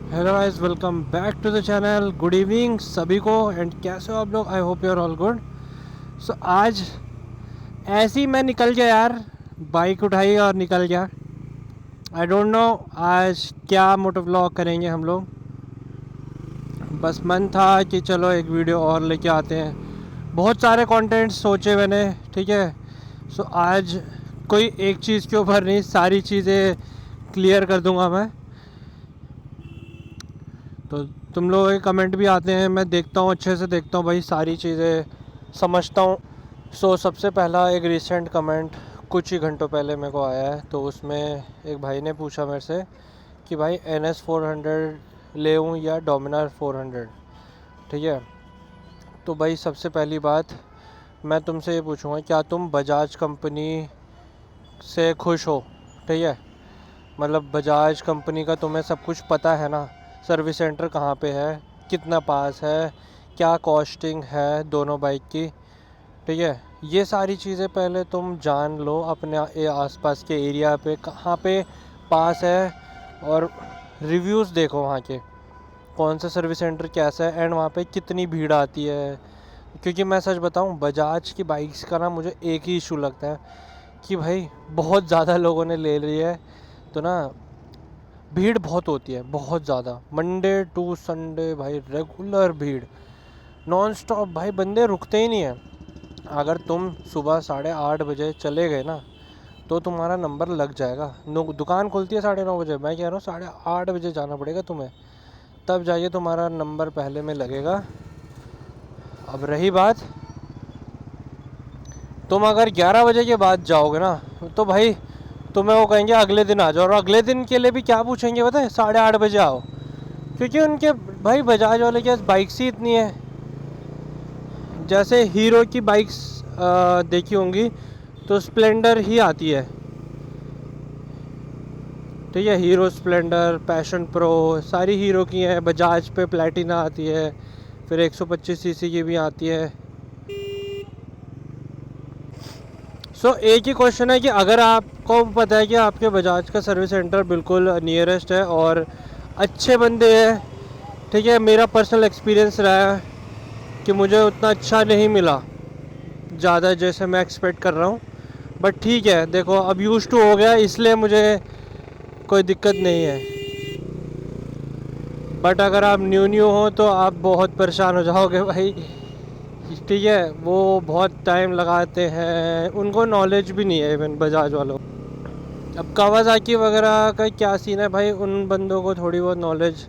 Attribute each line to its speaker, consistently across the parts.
Speaker 1: Hello guys, welcome back to the channel. Good evening सभी को। And कैसे हो आप लोग? I hope you are all good. So आज ऐसे ही मैं निकल गया यार, बाइक उठाई और निकल गया। आई डोंट नो आज क्या मोटो व्लॉग करेंगे हम लोग। बस मन था कि चलो एक वीडियो और लेके आते हैं। बहुत सारे कंटेंट सोचे मैंने, ठीक है। सो आज कोई एक चीज़ के ऊपर नहीं, सारी चीज़ें क्लियर कर दूंगा मैं। तो तुम लोगों के कमेंट भी आते हैं, मैं देखता हूँ, अच्छे से देखता हूँ भाई, सारी चीज़ें समझता हूँ। सो सबसे पहला एक रिसेंट कमेंट कुछ ही घंटों पहले मेरे को आया है। तो उसमें एक भाई ने पूछा मेरे से कि भाई NS 400 ले या डोमिनार 400, ठीक है। तो भाई सबसे पहली बात मैं तुमसे ये पूछूंगा, क्या तुम बजाज कंपनी से खुश हो? ठीक है, मतलब बजाज कंपनी का तुम्हें सब कुछ पता है ना? सर्विस सेंटर कहाँ पे है, कितना पास है, क्या कॉस्टिंग है दोनों बाइक की, ठीक है। ये सारी चीज़ें पहले तुम जान लो, अपने आसपास के एरिया पे कहाँ पे पास है, और रिव्यूज़ देखो वहाँ के, कौन सा सर्विस सेंटर कैसा है, एंड वहाँ पे कितनी भीड़ आती है। क्योंकि मैं सच बताऊँ, बजाज की बाइक्स का ना मुझे एक ही इशू लगता है कि भाई बहुत ज़्यादा लोगों ने ले ली है, तो ना भीड़ बहुत होती है, बहुत ज़्यादा। मंडे टू संडे भाई रेगुलर भीड़, नॉन स्टॉप भाई, बंदे रुकते ही नहीं हैं। अगर तुम सुबह 8:30 बजे चले गए ना, तो तुम्हारा नंबर लग जाएगा। दुकान खुलती है 9:30 बजे, मैं कह रहा हूँ 8:30 बजे जाना पड़ेगा तुम्हें, तब जाइए तुम्हारा नंबर पहले में लगेगा। अब रही बात, तुम अगर 11 बजे के बाद जाओगे ना, तो भाई तुम्हें वो कहेंगे अगले दिन आ जाओ, और अगले दिन के लिए भी क्या पूछेंगे पता है? 8:30 बजे आओ। क्योंकि उनके भाई बजाज वाले के पास बाइक्स ही इतनी है। जैसे हीरो की बाइक्स देखी होंगी तो स्प्लेंडर ही आती है, ठीक है। हीरो स्प्लेंडर, पैशन प्रो, सारी हीरो की हैं। बजाज पे प्लेटिना आती है, फिर 125 सीसी की भी आती है। सो एक ही क्वेश्चन है कि अगर आपको पता है कि आपके बजाज का सर्विस सेंटर बिल्कुल नियरेस्ट है और अच्छे बंदे हैं, ठीक है। मेरा पर्सनल एक्सपीरियंस रहा है कि मुझे उतना अच्छा नहीं मिला, ज़्यादा जैसे मैं एक्सपेक्ट कर रहा हूँ। बट ठीक है, देखो अब यूज टू हो गया, इसलिए मुझे कोई दिक्कत नहीं है। बट अगर आप न्यू न्यू हो तो आप बहुत परेशान हो जाओगे भाई, ठीक है। वो बहुत टाइम लगाते हैं, उनको नॉलेज भी नहीं है इवन बजाज वालों। अब कावासाकी वगैरह का क्या सीन है भाई, उन बंदों को थोड़ी बहुत नॉलेज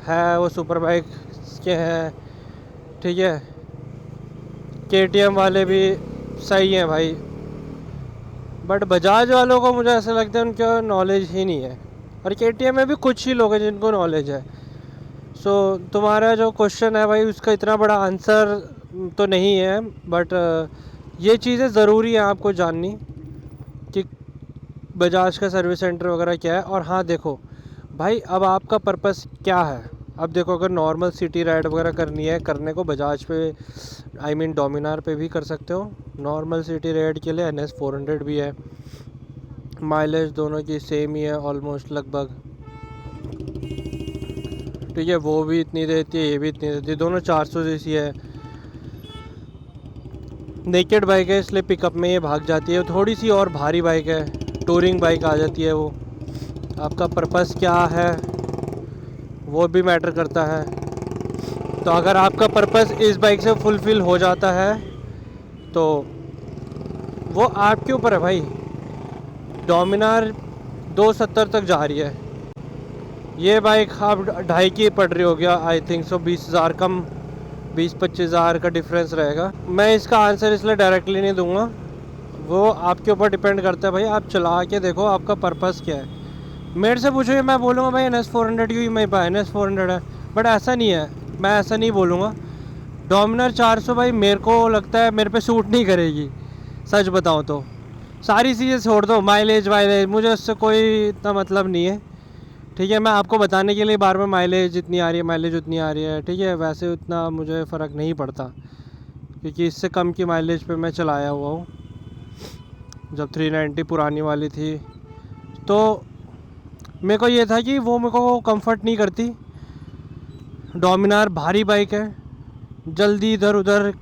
Speaker 1: है, वो सुपर बाइक के हैं, ठीक है। KTM वाले भी सही हैं भाई, बट बजाज वालों को मुझे ऐसा लगता है उनका नॉलेज ही नहीं है। और KTM में भी कुछ ही लोग हैं जिनको नॉलेज है। सो तुम्हारा जो क्वेश्चन है भाई, उसका इतना बड़ा आंसर तो नहीं है, बट ये चीज़ें ज़रूरी है आपको जाननी कि बजाज का सर्विस सेंटर वगैरह क्या है। और हाँ देखो भाई, अब आपका पर्पस क्या है? अब देखो, अगर नॉर्मल सिटी राइड वगैरह करनी है, करने को बजाज पे, आई मीन डोमिनार पे भी कर सकते हो। नॉर्मल सिटी राइड के लिए NS 400 भी है। माइलेज दोनों की सेम ही है ऑलमोस्ट लगभग, ठीक है। वो भी इतनी देती है, ये भी इतनी देती है, दोनों 400 सीसी है। नेकेड बाइक है, इसलिए पिकअप में ये भाग जाती है। थोड़ी सी और भारी बाइक है, टूरिंग बाइक आ जाती है वो। आपका पर्पस क्या है वो भी मैटर करता है। तो अगर आपका पर्पस इस बाइक से फुलफ़िल हो जाता है तो वो आपके ऊपर है भाई। डोमिनार 270 तक जा रही है, ये बाइक आप 2.5 की पड़ रही हो गया, आई थिंक सो। 20,000 कम, 20-25,000 का डिफरेंस रहेगा। मैं इसका आंसर इसलिए डायरेक्टली नहीं दूंगा, वो आपके ऊपर डिपेंड करता है भाई। आप चला के देखो आपका पर्पस क्या है। मेरे से पूछो, मैं बोलूँगा भाई NS 400 क्योंकि मेरे पास NS 400 है, बट ऐसा नहीं है, मैं ऐसा नहीं बोलूँगा। डोमिनर 400 भाई मेरे को लगता है मेरे पे सूट नहीं करेगी, सच बताऊँ तो। सारी चीज़ें छोड़ दो, माइलेज वाइलेज मुझे उससे कोई इतना मतलब नहीं है, ठीक है। मैं आपको बताने के लिए बार बार माइलेज इतनी आ रही है, माइलेज उतनी आ रही है, ठीक है। वैसे उतना मुझे फ़र्क नहीं पड़ता, क्योंकि इससे कम की माइलेज पे मैं चलाया हुआ हूँ। जब 390 पुरानी वाली थी तो मेरे को ये था कि वो मेरे को कंफर्ट नहीं करती, डोमिनार भारी बाइक है, जल्दी इधर उधर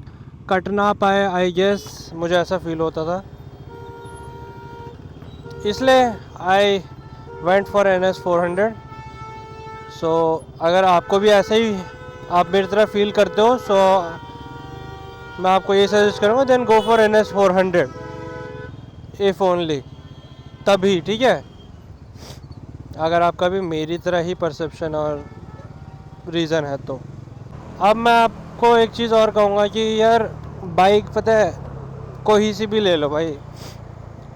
Speaker 1: कट ना पाए आई गेस, मुझे ऐसा फील होता था, इसलिए आई वेंट फॉर NS 400। सो अगर आपको भी ऐसे ही आप मेरी तरह फील करते हो, सो मैं आपको ये सजेस्ट करूँगा, then go for NS 400 if only, तभी, ठीक है, अगर आपका भी मेरी तरह ही परसेप्शन और रीज़न है तो। अब मैं आपको एक चीज़ और कहूँगा कि यार बाइक पता है कोई सी भी ले लो भाई,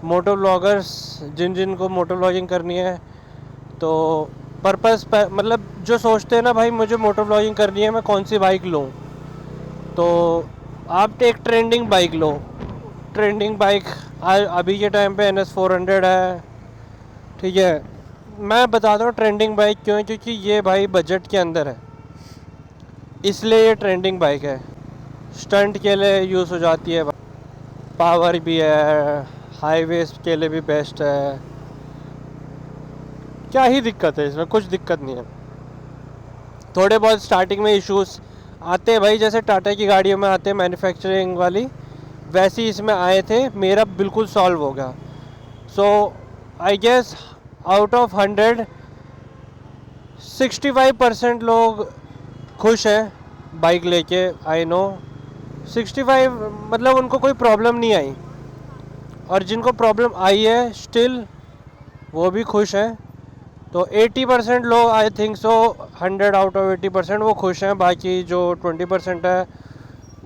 Speaker 1: मोटो ब्लॉगर्स जिन को मोटो ब्लॉगिंग करनी है तो पर्पस मतलब जो सोचते हैं ना भाई मुझे मोटो ब्लॉगिंग करनी है, मैं कौन सी बाइक लूँ, तो आप एक ट्रेंडिंग बाइक लो। ट्रेंडिंग बाइक अभी के टाइम पे NS 400 है, ठीक है। मैं बताता हूँ ट्रेंडिंग बाइक क्यों है, क्योंकि ये भाई बजट के अंदर है, इसलिए ये ट्रेंडिंग बाइक है। स्टंट के लिए यूज़ हो जाती है, पावर भी है, हाईवेज के लिए भी बेस्ट है, क्या ही दिक्कत है इसमें, कुछ दिक्कत नहीं है। थोड़े बहुत स्टार्टिंग में इश्यूज आते हैं भाई, जैसे टाटा की गाड़ियों में आते हैं मैन्युफैक्चरिंग वाली, वैसे ही इसमें आए थे, मेरा बिल्कुल सॉल्व हो गया। सो आई गेस आउट ऑफ 100 65% लोग खुश हैं बाइक लेके। आई नो 65 मतलब उनको कोई प्रॉब्लम नहीं आई, और जिनको प्रॉब्लम आई है स्टिल वो भी खुश हैं। तो 80% लोग I think so 100 out of 80% वो खुश हैं। बाकी जो 20% है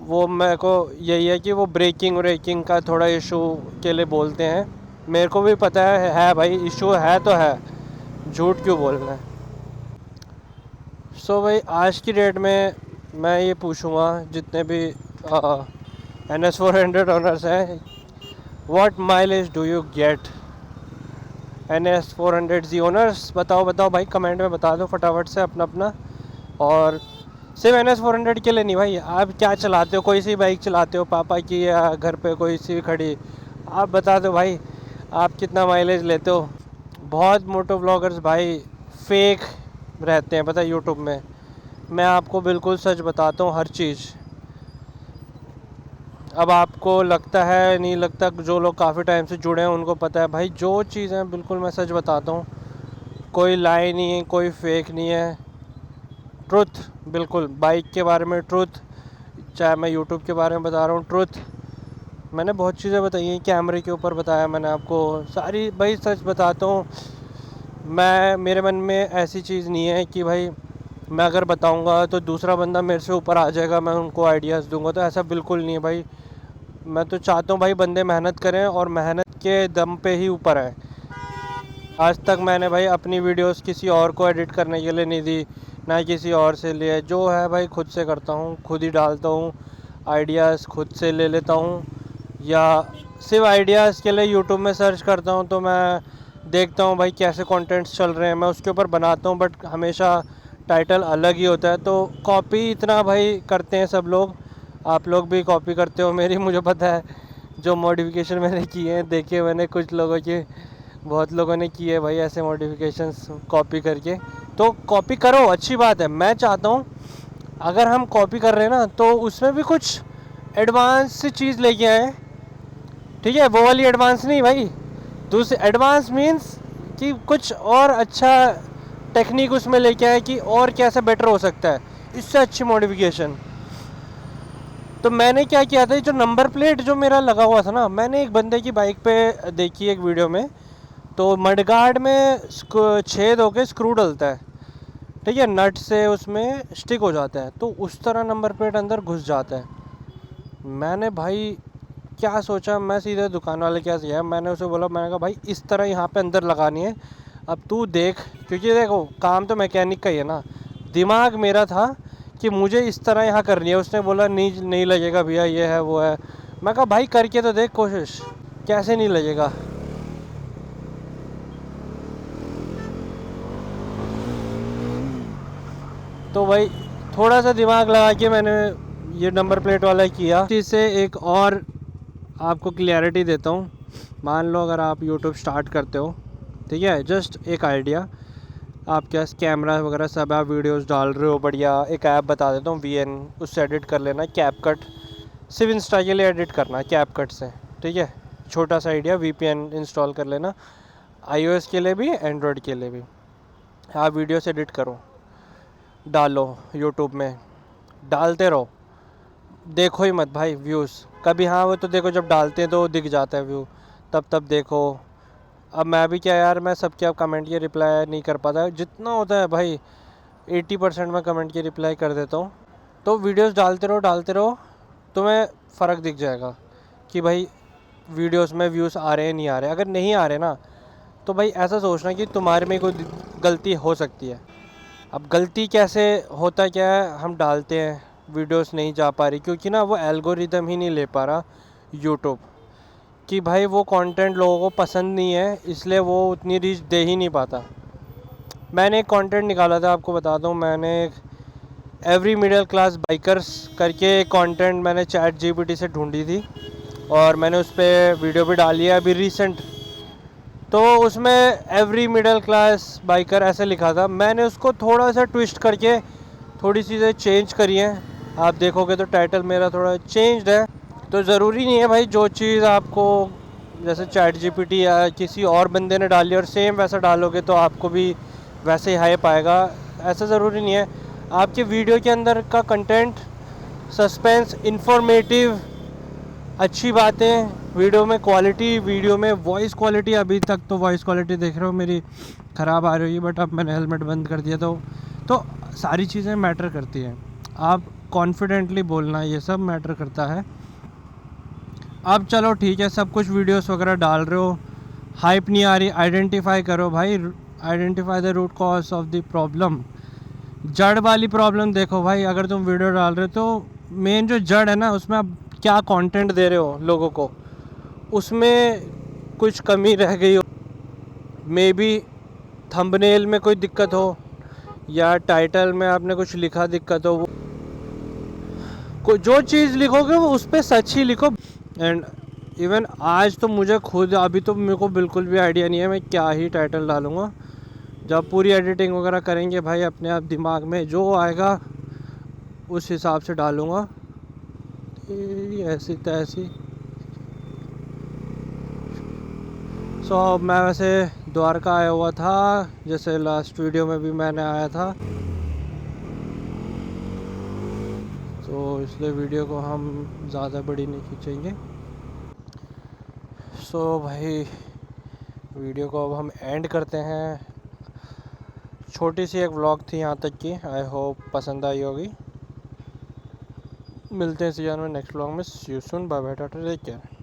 Speaker 1: वो मेरे को यही है कि वो ब्रेकिंग का थोड़ा इशू के लिए बोलते हैं। मेरे को भी पता है भाई इशू है तो है, झूठ क्यों बोलना है। सो भाई आज की डेट में मैं ये पूछूंगा जितने भी NS 400 ओनर्स हैं, what mileage do you get. NS 400 owners बताओ भाई, कमेंट में बता दो फटाफट से अपना। और सिर्फ NS 400 के लिए नहीं भाई, आप क्या चलाते हो, कोई सी बाइक चलाते हो पापा की या घर पे कोई सी खड़ी, आप बता दो भाई आप कितना माइलेज लेते हो। बहुत मोटो ब्लॉगर्स भाई फेक रहते हैं पता है यूट्यूब में, मैं आपको बिल्कुल सच बताता हूँ हर चीज़। अब आपको लगता है नहीं लगता, जो लोग काफ़ी टाइम से जुड़े हैं उनको पता है भाई, जो चीज़ें बिल्कुल मैं सच बताता हूँ, कोई लाई नहीं है, कोई फेक नहीं है, ट्रुथ बिल्कुल। बाइक के बारे में ट्रुथ, चाहे मैं यूट्यूब के बारे में बता रहा हूँ ट्रुथ। मैंने बहुत चीज़ें बताई हैं, कैमरे के ऊपर बताया मैंने आपको, सारी भाई सच बताता हूँ। मैं मेरे मन में ऐसी चीज़ नहीं है कि भाई मैं अगर बताऊँगा तो दूसरा बंदा मेरे से ऊपर आ जाएगा, मैं उनको आइडियाज़ दूँगा, तो ऐसा बिल्कुल नहीं है भाई। मैं तो चाहता हूँ भाई बंदे मेहनत करें और मेहनत के दम पे ही ऊपर आए। आज तक मैंने भाई अपनी वीडियोस किसी और को एडिट करने के लिए नहीं दी, ना किसी और से लिए, जो है भाई खुद से करता हूँ, खुद ही डालता हूँ, आइडियाज़ खुद से ले लेता हूँ, या सिर्फ आइडियाज़ के लिए यूट्यूब में सर्च करता हूँ तो मैं देखता हूँ भाई कैसे कंटेंट्स चल रहे हैं, मैं उसके ऊपर बनाता हूँ, बट हमेशा टाइटल अलग ही होता है। तो कॉपी इतना भाई करते हैं सब लोग, आप लोग भी कॉपी करते हो मेरी, मुझे पता है। जो मॉडिफिकेशन मैंने किए हैं देखे मैंने, कुछ लोगों के, बहुत लोगों ने किए भाई ऐसे मॉडिफिकेशंस कॉपी करके। तो कॉपी करो, अच्छी बात है, मैं चाहता हूँ अगर हम कॉपी कर रहे हैं ना तो उसमें भी कुछ एडवांस चीज़ लेके आए, ठीक है, वो वाली एडवांस नहीं भाई, दूसरी एडवांस मीन्स कि कुछ और अच्छा टेक्निक उसमें लेके आए कि और कैसे बेटर हो सकता है, इससे अच्छी मॉडिफिकेशन। तो मैंने क्या किया था, जो नंबर प्लेट जो मेरा लगा हुआ था ना, मैंने एक बंदे की बाइक पे देखी एक वीडियो में, तो मडगार्ड में छेद होके स्क्रू डलता है, ठीक है, नट से उसमें स्टिक हो जाता है, तो उस तरह नंबर प्लेट अंदर घुस जाता है। मैंने भाई क्या सोचा, मैं सीधे दुकान वाले के पास गया, मैंने उसे बोला, मैंने कहा भाई इस तरह यहाँ पे अंदर लगानी है, अब तू देख, क्योंकि देखो काम तो मैकेनिक का ही है ना, दिमाग मेरा था कि मुझे इस तरह यहाँ करनी है। उसने बोला नहीं लगेगा भैया, ये है वो है। मैं कहा भाई करके तो देख कोशिश, कैसे नहीं लगेगा। तो भाई थोड़ा सा दिमाग लगा के मैंने ये नंबर प्लेट वाला किया। इससे एक और आपको क्लियरिटी देता हूँ। मान लो अगर आप YouTube स्टार्ट करते हो, ठीक है, जस्ट एक आइडिया, आपके पास कैमरा वगैरह सब है, आप वीडियोस डाल रहे हो बढ़िया, एक ऐप बता देता हूँ VN, उससे एडिट कर लेना। कैपकट सिर्फ इंस्टा के लिए एडिट करना है कैपकट से, ठीक है। छोटा सा आइडिया, VPN इंस्टॉल कर लेना, iOS के लिए भी एंड्रॉयड के लिए भी। आप वीडियोस एडिट करो, डालो यूट्यूब में, डालते रहो, देखो ही मत भाई व्यूज़ कभी। हाँ वो तो देखो जब डालते हैं तो दिख जाता है व्यू, तब देखो। अब मैं भी क्या यार, मैं सबके अब कमेंट के रिप्लाई नहीं कर पाता, जितना होता है भाई 80% मैं कमेंट के रिप्लाई कर देता हूँ। तो वीडियोस डालते रहो, तुम्हें फ़र्क दिख जाएगा कि भाई वीडियोस में व्यूज़ आ रहे हैं नहीं आ रहे। अगर नहीं आ रहे ना तो भाई ऐसा सोचना कि तुम्हारे में कोई गलती हो सकती है। अब गलती कैसे होता क्या है, हम डालते हैं वीडियोस नहीं जा पा रही क्योंकि ना वो एल्गोरिदम ही नहीं ले पा रहा यूट्यूब, कि भाई वो कंटेंट लोगों को पसंद नहीं है, इसलिए वो उतनी रीच दे ही नहीं पाता। मैंने एक कंटेंट निकाला था, आपको बता दूं, मैंने एवरी मिडिल क्लास बाइकर्स करके एक कंटेंट मैंने ChatGPT से ढूंढी थी और मैंने उस पर वीडियो भी डाली है अभी रिसेंट। तो उसमें एवरी मिडिल क्लास बाइकर ऐसे लिखा था, मैंने उसको थोड़ा सा ट्विस्ट करके थोड़ी चीज़ें चेंज करी हैं। आप देखोगे तो टाइटल मेरा थोड़ा चेंज्ड है। तो ज़रूरी नहीं है भाई जो चीज़ आपको जैसे ChatGPT या किसी और बंदे ने डाली और सेम वैसा डालोगे तो आपको भी वैसे ही हाइप आएगा, ऐसा ज़रूरी नहीं है। आपके वीडियो के अंदर का कंटेंट सस्पेंस, इंफॉर्मेटिव, अच्छी बातें, वीडियो में क्वालिटी, वीडियो में वॉइस क्वालिटी, अभी तक तो वॉइस क्वालिटी देख रहे हो मेरी ख़राब आ रही है, बट अब मैंने हेलमेट बंद कर दिया तो सारी चीज़ें मैटर करती हैं। आप कॉन्फिडेंटली बोलना, ये सब मैटर करता है। अब चलो ठीक है, सब कुछ वीडियोस वगैरह डाल रहे हो, हाइप नहीं आ रही, आइडेंटिफाई करो भाई, identify the root cause of the problem. जड़ वाली प्रॉब्लम देखो भाई, अगर तुम वीडियो डाल रहे हो तो मेन जो जड़ है ना, उसमें आप क्या कंटेंट दे रहे हो लोगों को, उसमें कुछ कमी रह गई हो, मे बी थंबनेल में कोई दिक्कत हो या टाइटल में आपने कुछ लिखा दिक्कत हो, जो चीज़ लिखोगे वो उस पर सच ही लिखो। एंड इवन आज तो मुझे खुद, अभी तो मेरे को बिल्कुल भी आइडिया नहीं है मैं क्या ही टाइटल डालूँगा। जब पूरी एडिटिंग वगैरह करेंगे भाई, अपने आप दिमाग में जो आएगा उस हिसाब से डालूँगा, ऐसी तैसी। सो मैं वैसे द्वारका आया हुआ था, जैसे लास्ट वीडियो में भी मैंने आया था, तो इसलिए वीडियो को हम ज़्यादा बड़ी नहीं खींचेंगे। सो भाई वीडियो को अब हम एंड करते हैं। छोटी सी एक व्लॉग थी यहाँ तक की, आई होप पसंद आई होगी। मिलते हैं सीजन में नेक्स्ट व्लॉग में। See you soon, bye bye, tata, take care.